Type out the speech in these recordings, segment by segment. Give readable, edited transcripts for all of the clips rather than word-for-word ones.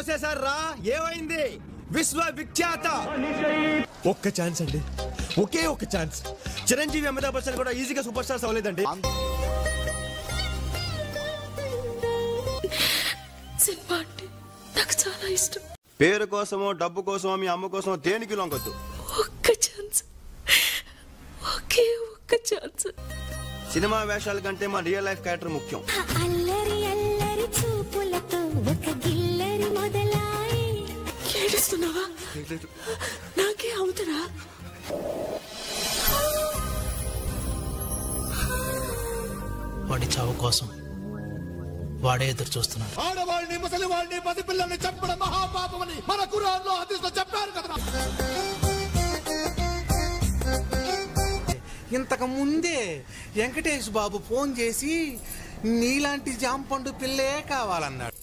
తోసేసారు రా. ఏమైంది? విశ్వవిఖ్యాత. ఒక్క ఛాన్స్ అండి, ఒకే ఒక్క ఛాన్స్. చిరంజీవి అమితాబ్ బచ్చన్ కూడా ఈజీగా సూపర్ స్టార్స్ అవ్వలేదండి. సినిమా అంటే నాకు చాలా ఇష్టం. పేరు కోసమో డబ్బు కోసమో మీ అమ్మ కోసమో దేనికి లొంగొద్దు. ఒక్క ఛాన్స్, ఒకే ఒక్క ఛాన్స్. సినిమా వేషాల కంటే మా రియల్ లైఫ్ క్యారెక్టర్ ముఖ్యం. అల్లరి అల్లరి చూపులతో ఒక గిల్లరి మొదలాయి. ఏడుస్తున్నావా? నాకే అవుతురా? వాడి చావు కోసం వాడే ఎదురు చూస్తున్నాడు. ఆడవాళ్ళని ముసలి వాళ్ళని పసి పిల్లల్ని చంపడం మహాపాపమని మన ఖురాన్లో హదీస్లో చెప్పారు కదా. ఇంతకు ముందే వెంకటేష్ బాబు ఫోన్ చేసి నీలాంటి జాంపండు పిల్లే కావాలన్నాడు.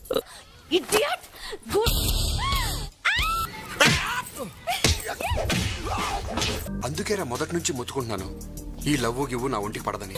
అందుకేరా మొదటి నుంచి మొత్తుకుంటున్నాను, ఈ లవ్వు గివ్వు నా ఒంటికి పడదని.